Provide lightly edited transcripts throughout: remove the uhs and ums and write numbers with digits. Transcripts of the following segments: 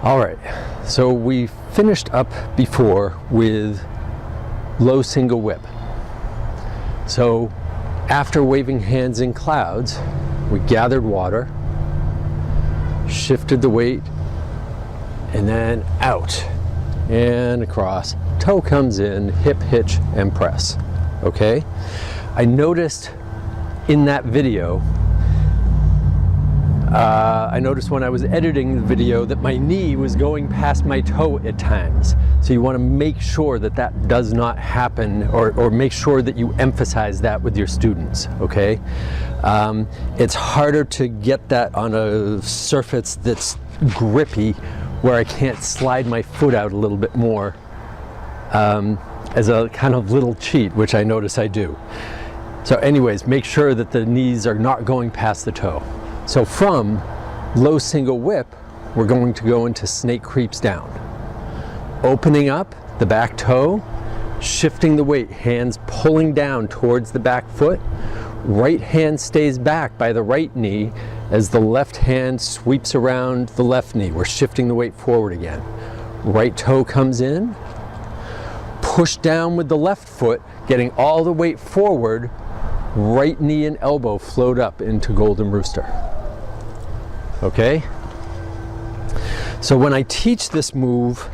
All right, so we finished up before with low single whip. So after waving hands in clouds, we gathered water, shifted the weight, and then out and across. Toe comes in, hip hitch and press. Okay? I noticed in that video, I noticed when I was editing the video that my knee was going past my toe at times. So you want to make sure that that does not happen, or make sure that you emphasize that with your students, okay? It's harder to get that on a surface that's grippy where I can't slide my foot out a little bit more as a kind of little cheat, which I notice I do. So anyways, make sure that the knees are not going past the toe. So from low single whip, we're going to go into snake creeps down. Opening up the back toe, shifting the weight, hands pulling down towards the back foot. Right hand stays back by the right knee as the left hand sweeps around the left knee. We're shifting the weight forward again. Right toe comes in, push down with the left foot, getting all the weight forward. Right knee and elbow float up into Golden Rooster. Okay? So when I teach this move,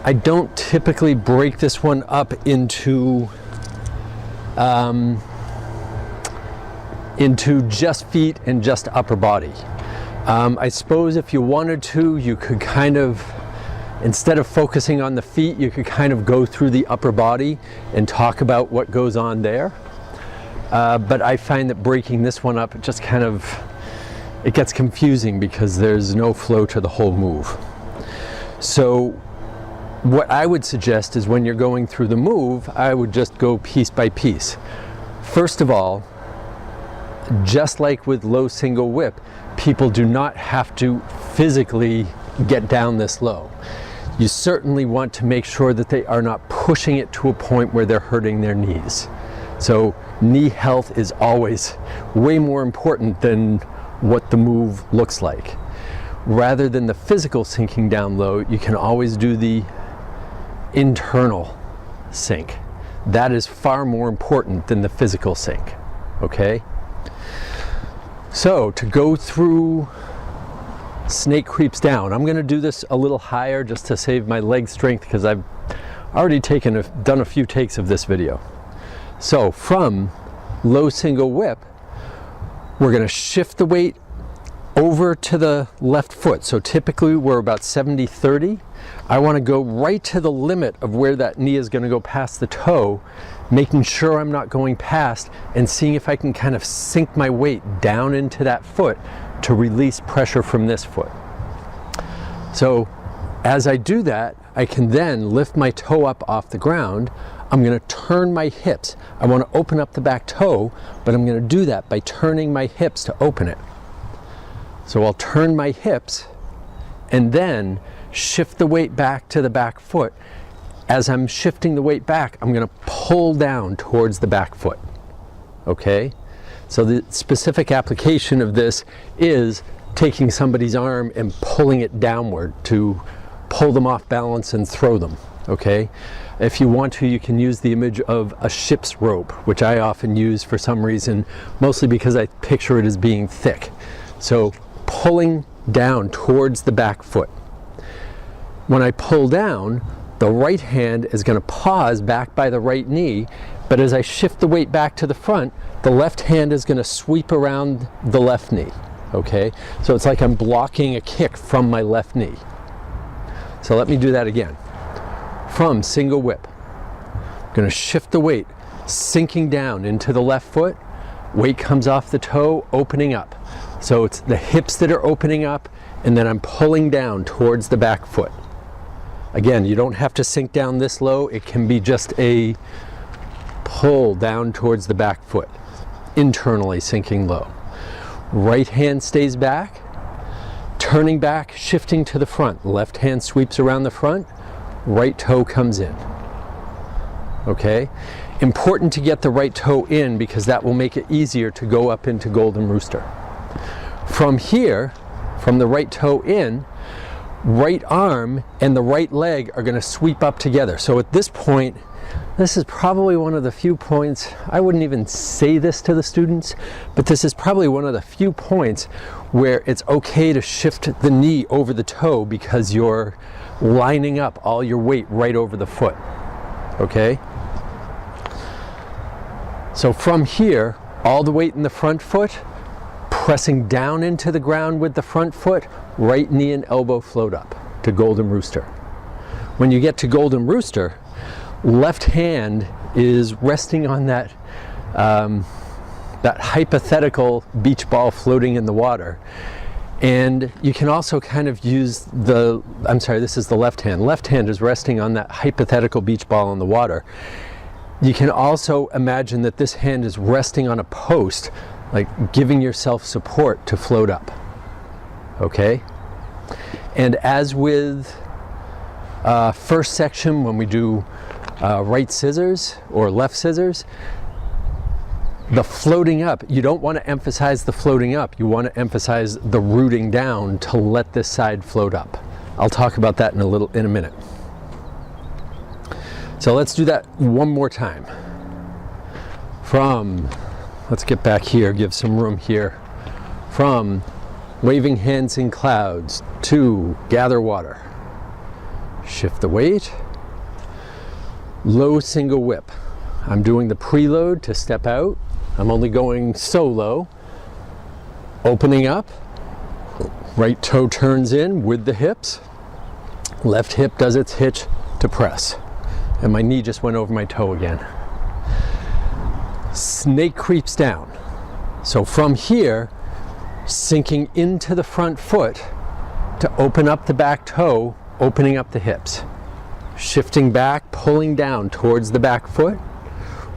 I don't typically break this one up into just feet and just upper body. I suppose if you wanted to, you could kind of, instead of focusing on the feet, you could kind of go through the upper body and talk about what goes on there. But I find that breaking this one up, it just kind of, it gets confusing because there's no flow to the whole move. So what I would suggest is when you're going through the move, I would just go piece by piece. First of all, just like with low single whip, people do not have to physically get down this low. You certainly want to make sure that they are not pushing it to a point where they're hurting their knees. So knee health is always way more important than what the move looks like. Rather than the physical sinking down low, you can always do the internal sink. That is far more important than the physical sink, okay? So to go through snake creeps down, I'm gonna do this a little higher just to save my leg strength because I've already done a few takes of this video. So from low single whip, we're going to shift the weight over to the left foot. So typically we're about 70-30. I want to go right to the limit of where that knee is going to go past the toe, making sure I'm not going past and seeing if I can kind of sink my weight down into that foot to release pressure from this foot. So as I do that, I can then lift my toe up off the ground. I'm going to turn my hips. I want to open up the back toe, but I'm going to do that by turning my hips to open it. So I'll turn my hips and then shift the weight back to the back foot. As I'm shifting the weight back, I'm going to pull down towards the back foot. Okay? So the specific application of this is taking somebody's arm and pulling it downward to pull them off balance and throw them. Okay? If you want to, you can use the image of a ship's rope, which I often use for some reason, mostly because I picture it as being thick. So pulling down towards the back foot. When I pull down, the right hand is going to pause back by the right knee, but as I shift the weight back to the front, the left hand is going to sweep around the left knee. Okay? So it's like I'm blocking a kick from my left knee. So let me do that again. From single whip, I'm going to shift the weight, sinking down into the left foot, weight comes off the toe, opening up. So it's the hips that are opening up, and then I'm pulling down towards the back foot. Again, you don't have to sink down this low, it can be just a pull down towards the back foot, internally sinking low. Right hand stays back, turning back, shifting to the front. Left hand sweeps around the front, right toe comes in. Okay? Important to get the right toe in because that will make it easier to go up into Golden Rooster. From here, from the right toe in, right arm and the right leg are going to sweep up together. So at this point, this is probably one of the few points, I wouldn't even say this to the students, but this is probably one of the few points where it's okay to shift the knee over the toe because you're lining up all your weight right over the foot, okay? So from here, all the weight in the front foot, pressing down into the ground with the front foot, right knee and elbow float up to Golden Rooster. When you get to Golden Rooster, left hand is resting on that that hypothetical beach ball floating in the water. And you can also kind of use the, I'm sorry, this is the left hand. Left hand is resting on that hypothetical beach ball in the water. You can also imagine that this hand is resting on a post, like giving yourself support to float up, okay? And as with first section, when we do right scissors or left scissors, the floating up, you don't want to emphasize the floating up, you want to emphasize the rooting down to let this side float up. I'll talk about that in a minute. So let's do that one more time. Let's get back here, give some room here. From waving hands in clouds to gather water. Shift the weight. Low single whip. I'm doing the preload to step out. I'm only going so low. Opening up. Right toe turns in with the hips. Left hip does its hitch to press. And my knee just went over my toe again. Snake creeps down. So from here, sinking into the front foot to open up the back toe, opening up the hips. Shifting back, pulling down towards the back foot.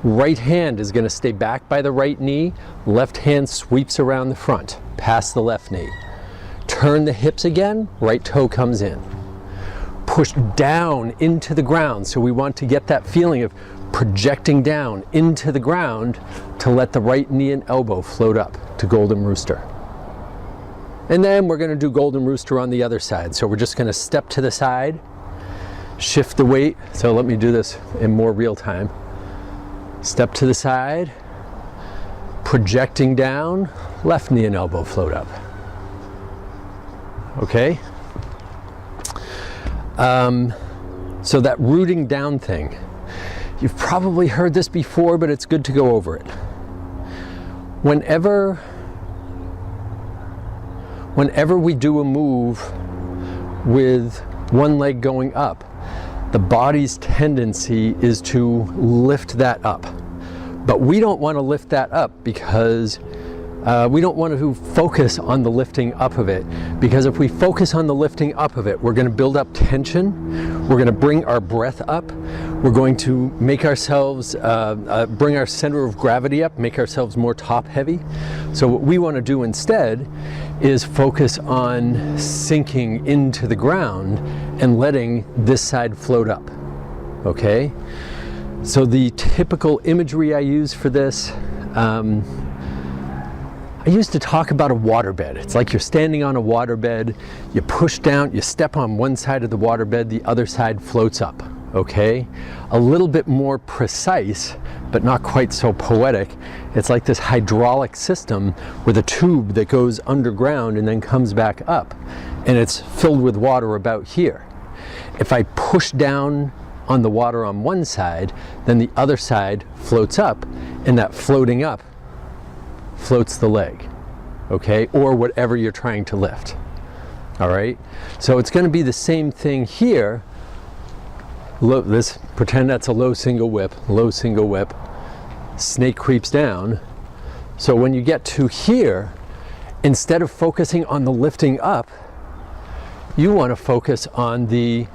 Right hand is going to stay back by the right knee. Left hand sweeps around the front, past the left knee. Turn the hips again, right toe comes in. Push down into the ground. So we want to get that feeling of projecting down into the ground to let the right knee and elbow float up to Golden Rooster. And then we're going to do Golden Rooster on the other side. So we're just going to step to the side, shift the weight. So let me do this in more real time. Step to the side, projecting down, left knee and elbow float up. Okay? So that rooting down thing, you've probably heard this before, but it's good to go over it. Whenever we do a move with one leg going up, the body's tendency is to lift that up. But we don't want to lift that up because we don't want to focus on the lifting up of it, because if we focus on the lifting up of it, we're going to build up tension, we're going to bring our breath up, we're going to make ourselves, bring our center of gravity up, make ourselves more top heavy. So what we want to do instead is focus on sinking into the ground and letting this side float up, okay? So the typical imagery I use for this, I used to talk about a waterbed. It's like you're standing on a waterbed, you push down, you step on one side of the waterbed, the other side floats up, okay? A little bit more precise, but not quite so poetic. It's like this hydraulic system with a tube that goes underground and then comes back up, and it's filled with water about here. If I push down on the water on one side, then the other side floats up, and that floating up floats the leg, okay, or whatever you're trying to lift. All right, so it's going to be the same thing here. Pretend that's a low single whip, snake creeps down. So when you get to here, instead of focusing on the lifting up, you want to focus on the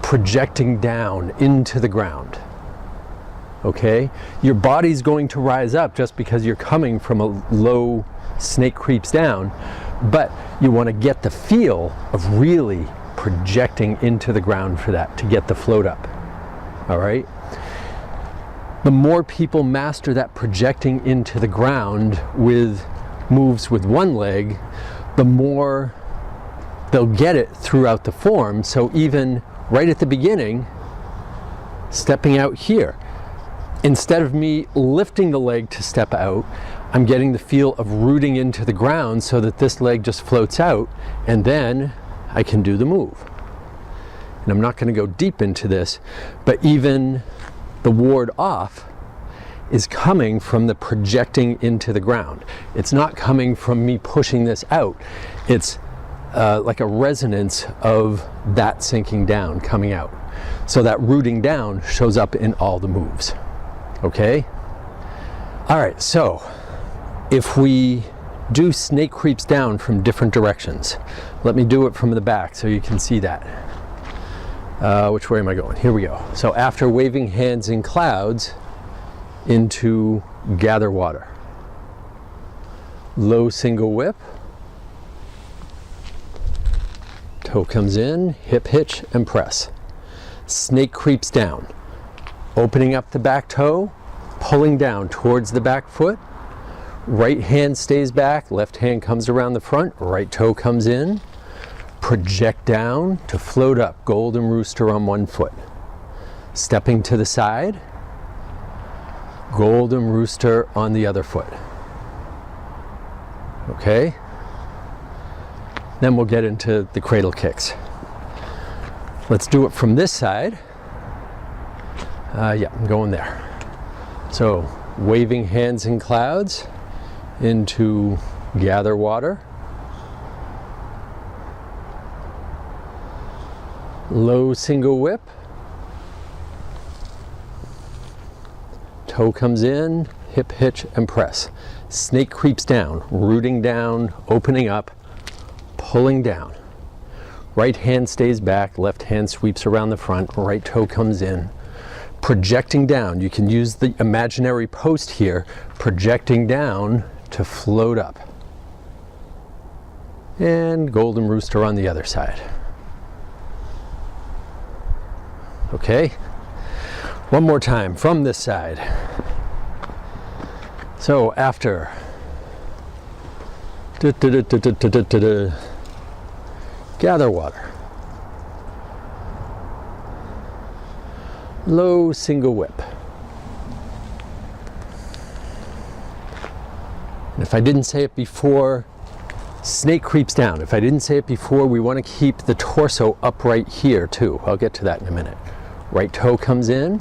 projecting down into the ground. Okay, your body's going to rise up just because you're coming from a low snake creeps down, but you want to get the feel of really projecting into the ground for that to get the float up. All right, the more people master that projecting into the ground with moves with one leg, the more they'll get it throughout the form. So even right at the beginning, stepping out here, instead of me lifting the leg to step out, I'm getting the feel of rooting into the ground so that this leg just floats out, and then I can do the move. And I'm not going to go deep into this, but even the ward off is coming from the projecting into the ground. It's not coming from me pushing this out. It's like a resonance of that sinking down coming out. So that rooting down shows up in all the moves. Okay? All right, so if we do snake creeps down from different directions, let me do it from the back so you can see that. Which way am I going? Here we go. So after waving hands in clouds, into gather water. Low single whip. Toe comes in, hip hitch and press. Snake creeps down. Opening up the back toe, pulling down towards the back foot. Right hand stays back, left hand comes around the front, right toe comes in. Project down to float up, golden rooster on one foot. Stepping to the side, golden rooster on the other foot. Okay? Then we'll get into the cradle kicks. Let's do it from this side. Yeah, I'm going there. So, waving hands in clouds into gather water. Low single whip. Toe comes in, hip hitch and press. Snake creeps down, rooting down, opening up, pulling down. Right hand stays back, left hand sweeps around the front, right toe comes in. Projecting down, you can use the imaginary post here, projecting down to float up. And golden rooster on the other side. Okay? One more time from this side. So after gather water, low single whip. And if I didn't say it before, snake creeps down. If I didn't say it before, we want to keep the torso upright here too. I'll get to that in a minute. Right toe comes in,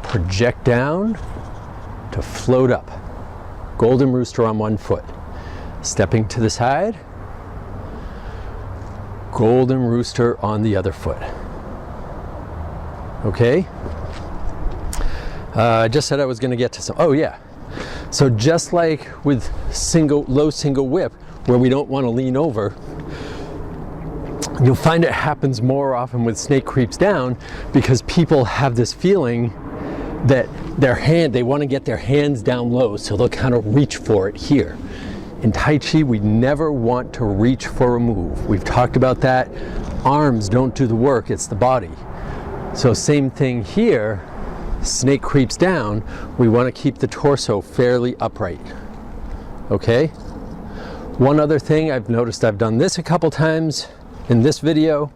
project down to float up. Golden rooster on one foot. Stepping to the side, golden rooster on the other foot. Okay? I just said I was going to get to some. Oh yeah. So just like with low single whip, where we don't want to lean over, you'll find it happens more often with snake creeps down because people have this feeling that they want to get their hands down low, so they'll kind of reach for it here. In Tai Chi, we never want to reach for a move. We've talked about that. Arms don't do the work, it's the body. So same thing here, snake creeps down, we want to keep the torso fairly upright. Okay? One other thing I've noticed, I've done this a couple times in this video,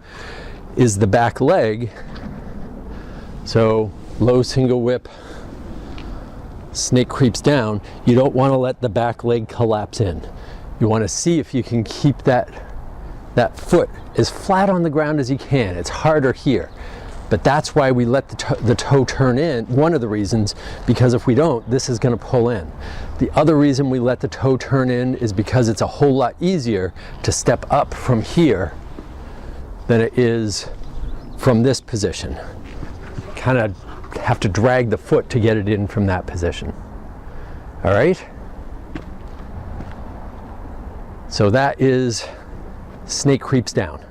is the back leg. So low single whip, snake creeps down. You don't want to let the back leg collapse in. You want to see if you can keep that foot as flat on the ground as you can. It's harder here, but that's why we let the toe turn in. One of the reasons, because if we don't, this is going to pull in. The other reason we let the toe turn in is because it's a whole lot easier to step up from here than it is from this position. Kind of have to drag the foot to get it in from that position. All right? So that is snake creeps down.